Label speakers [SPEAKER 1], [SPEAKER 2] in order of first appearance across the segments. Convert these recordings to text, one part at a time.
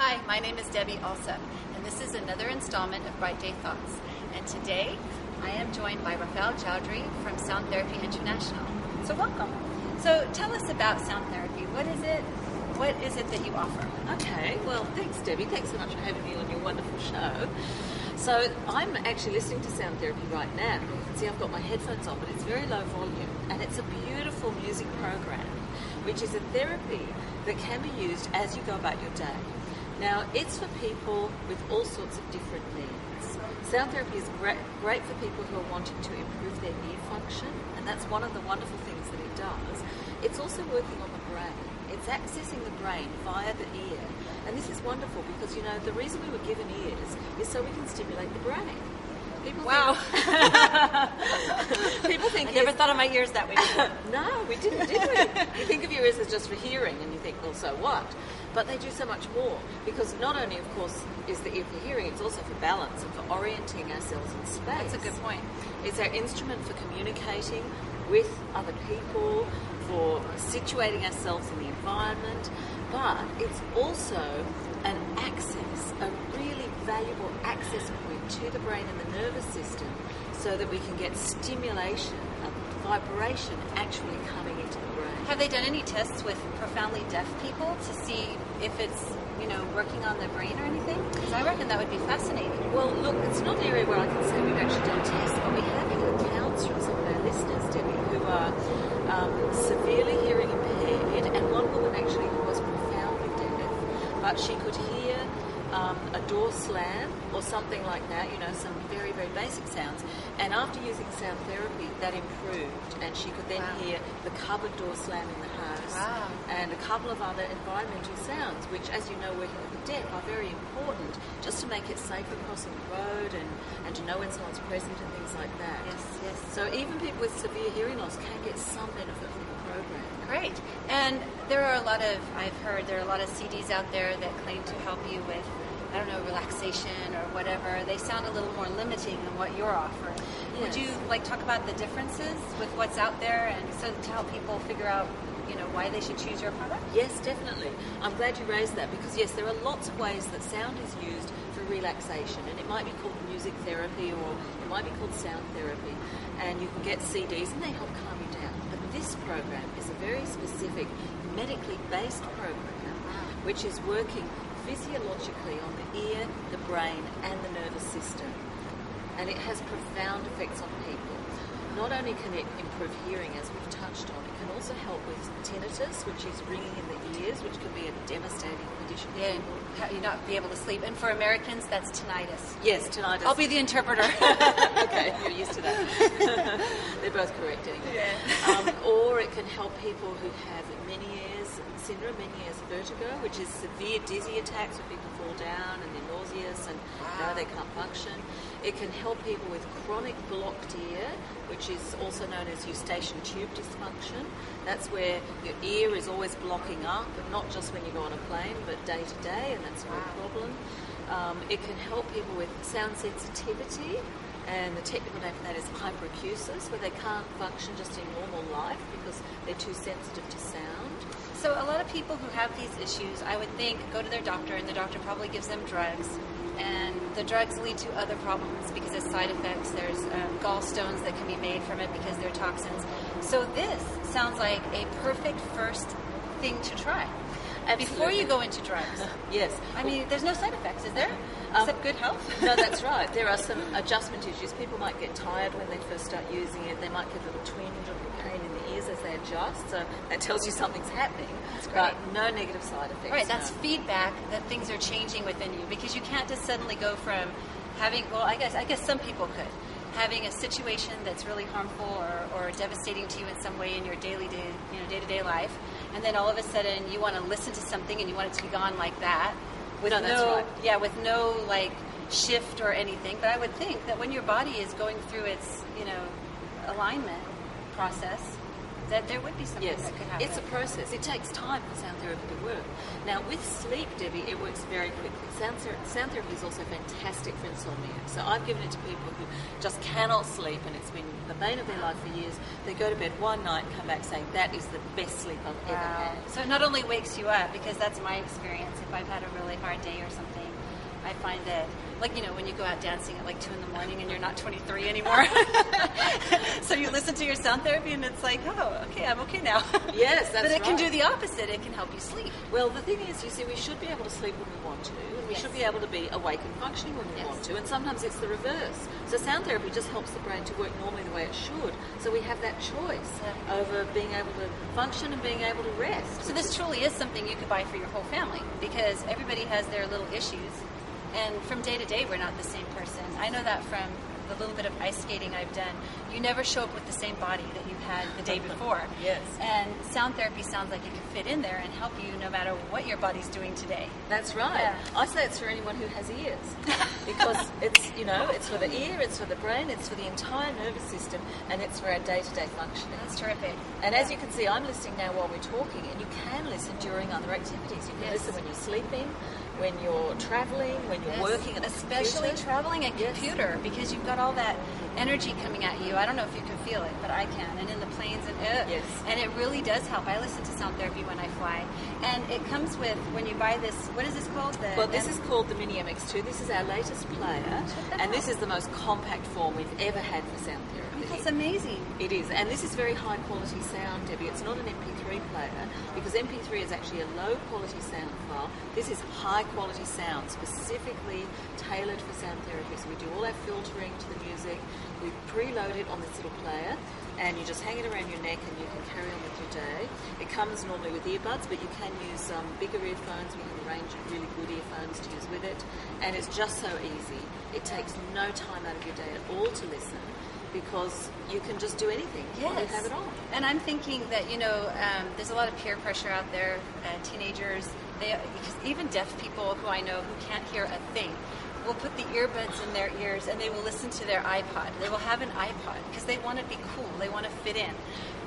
[SPEAKER 1] Hi, my name is Debbie Alsop, and this is another installment of Bright Day Thoughts. And today, I am joined by Rafaele Joudry from Sound Therapy International. So welcome. So tell us about sound therapy. What is it? What is it that you offer?
[SPEAKER 2] Okay, well, thanks, Debbie. Thanks so much for having me on your wonderful show. So I'm actually listening to sound therapy right now. You can see I've got my headphones on, but it's very low volume, and it's a beautiful music program, which is a therapy that can be used as you go about your day. Now, it's for people with all sorts of different needs. Sound therapy is great for people who are wanting to improve their ear function, and that's one of the wonderful things that it does. It's also working on the brain. It's accessing the brain via the ear. And this is wonderful because, you know, the reason we were given ears is so we can stimulate the brain. People
[SPEAKER 1] wow.
[SPEAKER 2] People think
[SPEAKER 1] I never thought of my ears that way before.
[SPEAKER 2] No, we didn't, did we? You think of your ears as just for hearing, and you think, well, so what? But they do so much more, because not only, of course, is the ear for hearing, it's also for balance and for orienting ourselves in space.
[SPEAKER 1] That's a good point.
[SPEAKER 2] It's our instrument for communicating with other people, for situating ourselves in the environment, but it's also an access, a really valuable access point to the brain and the nervous system, so that we can get stimulation, vibration actually coming into the brain.
[SPEAKER 1] Have they done any tests with profoundly deaf people to see if it's, you know, working on the brain or anything? Because I reckon that would be fascinating.
[SPEAKER 2] Well, look, it's not an area where I can say we've actually done tests, but we have had accounts from some of our listeners, Debbie, who are severely hearing impaired, and one woman actually who was profoundly deaf, but she could hear a door slam or something like that, you know, some very, very basic sounds. And after using sound therapy, that improved, and she could then hear the cupboard door slam in the house and a couple of other environmental sounds, which, as you know, working with the deaf are very important, just to make it safer crossing the road and to know when someone's present and things like that.
[SPEAKER 1] Yes, yes.
[SPEAKER 2] So even people with severe hearing loss can get some benefit from the program.
[SPEAKER 1] Great. And there are a lot of, I've heard, there are a lot of CDs out there that claim to help you with, I don't know, relaxation or whatever. They sound a little more limiting than what you're offering. Yes. Would you talk about the differences with what's out there, and so to help people figure out, you know, why they should choose your product?
[SPEAKER 2] Yes, definitely. I'm glad you raised that, because yes, there are lots of ways that sound is used for relaxation, and it might be called music therapy, or it might be called sound therapy, and you can get CDs and they help calm you down. But this program is a very specific medically based program which is working physiologically on the ear, the brain and the nervous system, and it has profound effects on people. Not only can it improve hearing, as we've touched on, it can also help with tinnitus, which is ringing in the ears, which can be a devastating condition for people.
[SPEAKER 1] You not be able to sleep. And for Americans, that's tinnitus.
[SPEAKER 2] Yes, tinnitus.
[SPEAKER 1] I'll be the interpreter.
[SPEAKER 2] Okay, you're used to that. They're both correct anyway. Yeah. Or it can help people who have Meniere's syndrome, Meniere's vertigo, which is severe dizzy attacks where people fall down and they're nauseous and they can't function. It can help people with chronic blocked ear, which is also known as eustachian tube dysfunction. That's where your ear is always blocking up, and not just when you go on a plane, but day to day, and that's a real problem. It can help people with sound sensitivity, and the technical name for that is high-frequncy, where they can't function just in normal life because they're too sensitive to sound.
[SPEAKER 1] So a lot of people who have these issues, I would think, go to their doctor, and the doctor probably gives them drugs. And the drugs lead to other problems because of side effects. There's gallstones that can be made from it because they're toxins. So this sounds like a perfect first thing to try.
[SPEAKER 2] Absolutely.
[SPEAKER 1] Before you go into drugs.
[SPEAKER 2] Yes.
[SPEAKER 1] I mean, there's no side effects, is there? Except good health?
[SPEAKER 2] No, that's right. There are some adjustment issues. People might get tired when they first start using it. They might get a little twinge or a little pain in the ears as they adjust. So that tells you something's happening.
[SPEAKER 1] That's great.
[SPEAKER 2] But no negative side effects.
[SPEAKER 1] Right, that's feedback that things are changing within you, because you can't just suddenly go from having, well, I guess some people could, having a situation that's really harmful or devastating to you in some way in your day-to-day life, and then all of a sudden you want to listen to something and you want it to be gone like that, with with no shift or anything. But I would think that when your body is going through its alignment process, that there would be something
[SPEAKER 2] Yes,
[SPEAKER 1] that could happen.
[SPEAKER 2] it's a process. It takes time for sound therapy to work. Now, with sleep, Debbie, it works very quickly. Sound therapy is also fantastic for insomnia. So I've given it to people who just cannot sleep, and it's been the bane of their life for years. They go to bed one night and come back saying, that is the best sleep I've ever had.
[SPEAKER 1] So it not only wakes you up, because that's my experience. If I've had a really hard day or something, I find that, like, you know, when you go out dancing at like 2 a.m. and you're not 23 anymore. So you listen to your sound therapy and it's like, oh, okay, I'm okay now.
[SPEAKER 2] Yes, that's right.
[SPEAKER 1] But it can do the opposite. It can help you sleep.
[SPEAKER 2] Well, the thing is, you see, we should be able to sleep when we want to, and we should be able to be awake and functioning when we want to, and sometimes it's the reverse. So sound therapy just helps the brain to work normally the way it should. So we have that choice over being able to function and being able to rest.
[SPEAKER 1] So this truly is something you could buy for your whole family, because everybody has their little issues. And from day to day, we're not the same person. I know that from the little bit of ice skating I've done. You never show up with the same body that you had the day before.
[SPEAKER 2] Yes.
[SPEAKER 1] And sound therapy sounds like it can fit in there and help you no matter what your body's doing today.
[SPEAKER 2] That's right.
[SPEAKER 1] Yeah.
[SPEAKER 2] I say it's for anyone who has ears, because it's, you know, it's for the ear, it's for the brain, it's for the entire nervous system, and it's for our day-to-day functioning.
[SPEAKER 1] That's terrific.
[SPEAKER 2] And as you can see, I'm listening now while we're talking, and you can listen during other activities. You can listen when you're sleeping, when you're traveling, when you're working at a
[SPEAKER 1] especially
[SPEAKER 2] computer.
[SPEAKER 1] traveling and computer, because you've got all that energy coming at you. I don't know if you can feel it, but I can. And in the planes, and it really does help. I listen to sound therapy when I fly, and it comes with, when you buy this, what is this called?
[SPEAKER 2] This is called the Mini MX2. This is our latest player, and this is the most compact form we've ever had for sound therapy.
[SPEAKER 1] That's amazing.
[SPEAKER 2] It is, and this is very high quality sound, Debbie. It's not an MP3 player, because MP3 is actually a low quality sound file. This is high quality sound, specifically tailored for sound therapy. So we do all our filtering to the music. We preload it on this little player, and you just hang it around your neck and you can carry on with your day. It comes normally with earbuds, but you can use bigger earphones. We have a range of really good earphones to use with it, and it's just so easy. It takes no time out of your day at all to listen, because you can just do anything while you have it on.
[SPEAKER 1] And I'm thinking that, you know, there's a lot of peer pressure out there, teenagers, because even deaf people who I know who can't hear a thing will put the earbuds in their ears and they will listen to their iPod. They will have an iPod because they want to be cool. They want to fit in.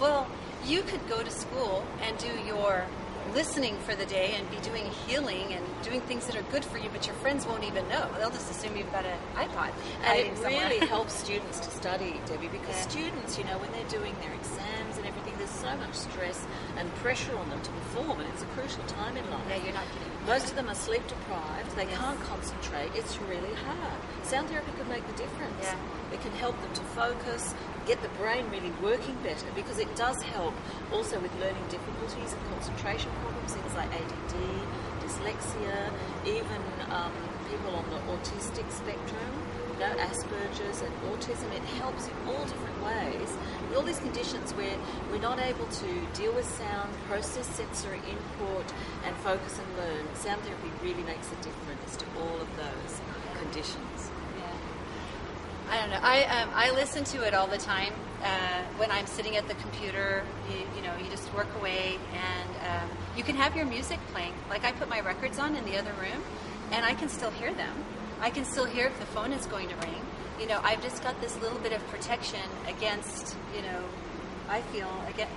[SPEAKER 1] Well, you could go to school and do your listening for the day and be doing healing and doing things that are good for you, but your friends won't even know. They'll just assume you've got an iPod.
[SPEAKER 2] And it really helps students to study, Debbie, because students, you know, when they're doing their exams and everything, there's so much stress and pressure on them to perform, and it's a crucial time in life.
[SPEAKER 1] Yeah, you're not kidding.
[SPEAKER 2] Most of them are sleep deprived. They can't concentrate. It's really hard. Sound therapy could make the difference.
[SPEAKER 1] Yeah.
[SPEAKER 2] It can help them to focus, get the brain really working better, because it does help also with learning difficulties and concentration problems, things like ADD, dyslexia, even people on the autistic spectrum, you know, Asperger's and autism. It helps in all different ways. With all these conditions where we're not able to deal with sound, process sensory input, and focus and learn, sound therapy really makes a difference to all of those conditions.
[SPEAKER 1] I don't know. I listen to it all the time when I'm sitting at the computer. You know, you just work away, and you can have your music playing. Like, I put my records on in the other room, and I can still hear them. I can still hear if the phone is going to ring. You know, I've just got this little bit of protection against, you know, I feel,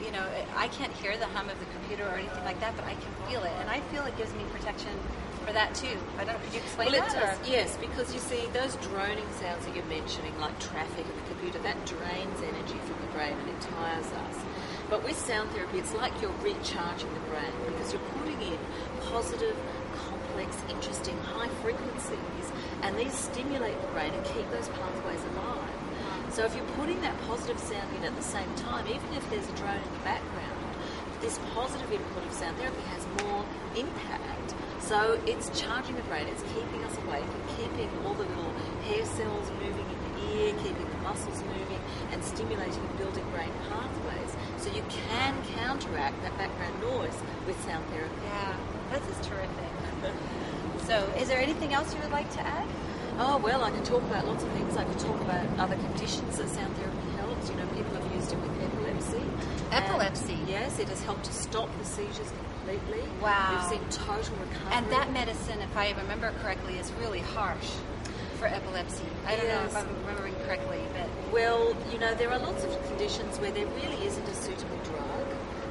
[SPEAKER 1] you know, I can't hear the hum of the computer or anything like that, but I can feel it, and I feel it gives me protection for that too. I don't know, could you explain that?
[SPEAKER 2] Well, it does, yes, because you see, those droning sounds that you're mentioning, like traffic and the computer, that drains energy from the brain and it tires us. But with sound therapy, it's like you're recharging the brain, because you're putting in positive, complex, interesting, high frequencies, and these stimulate the brain and keep those pathways alive. So if you're putting that positive sound in at the same time, even if there's a drone in the background, this positive input of sound therapy has more impact. So it's charging the brain, it's keeping us awake and keeping all the little hair cells moving in the ear, keeping the muscles moving, and stimulating and building brain pathways. So you can counteract that background noise with sound therapy.
[SPEAKER 1] Yeah, this is terrific. So is there anything else you would like to add?
[SPEAKER 2] Oh, well, I could talk about lots of things. I could talk about other conditions that sound therapy helps. You know, people have used it with epilepsy.
[SPEAKER 1] Epilepsy?
[SPEAKER 2] Yes, it has helped to stop the seizures completely.
[SPEAKER 1] Wow.
[SPEAKER 2] We've seen total recovery.
[SPEAKER 1] And that medicine, if I remember correctly, is really harsh. for epilepsy. I don't know if I'm remembering correctly, but...
[SPEAKER 2] Well, there are lots of conditions where there really isn't a suitable drug.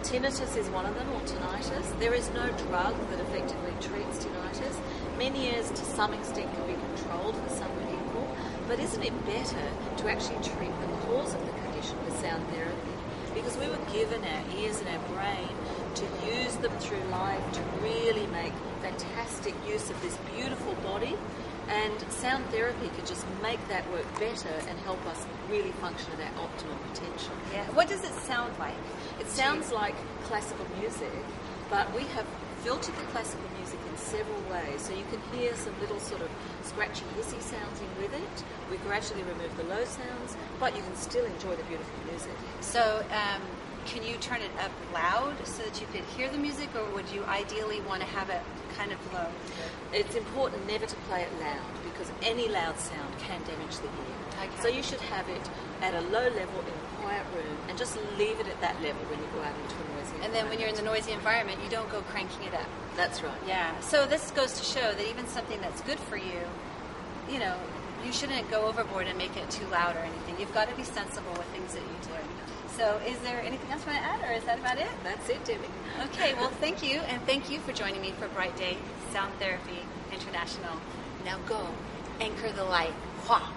[SPEAKER 2] Tinnitus is one of them, or tinnitus. There is no drug that effectively treats tinnitus. Meniere's, to some extent, can be controlled for some people, but isn't it better to actually treat the cause of the condition with sound therapy? Because we were given our ears and our brain to use them through life to really make fantastic use of this beautiful body, and sound therapy could just make that work better and help us really function at our optimum potential.
[SPEAKER 1] Yeah. What does it sound like?
[SPEAKER 2] It sounds like classical music, but we have filtered the classical music in several ways. So you can hear some little sort of scratchy, hissy sounds in with it. We gradually remove the low sounds, but you can still enjoy the beautiful music.
[SPEAKER 1] So can you turn it up loud so that you could hear the music, or would you ideally want to have it kind of low?
[SPEAKER 2] It's important never to play it loud, because any loud sound can damage the ear.
[SPEAKER 1] Okay.
[SPEAKER 2] So you should have it at a low level in a quiet room and just leave it at that level when you go out into a noisy environment.
[SPEAKER 1] And then when you're in the noisy environment, you don't go cranking it up.
[SPEAKER 2] That's right.
[SPEAKER 1] Yeah. So this goes to show that even something that's good for you, you shouldn't go overboard and make it too loud or anything. You've got to be sensible with things that you do. So is there anything else you want to add, or is that about it?
[SPEAKER 2] That's it, Debbie.
[SPEAKER 1] Okay, well, thank you, and thank you for joining me for Bright Day Sound Therapy International. Now go, anchor the light. Hua!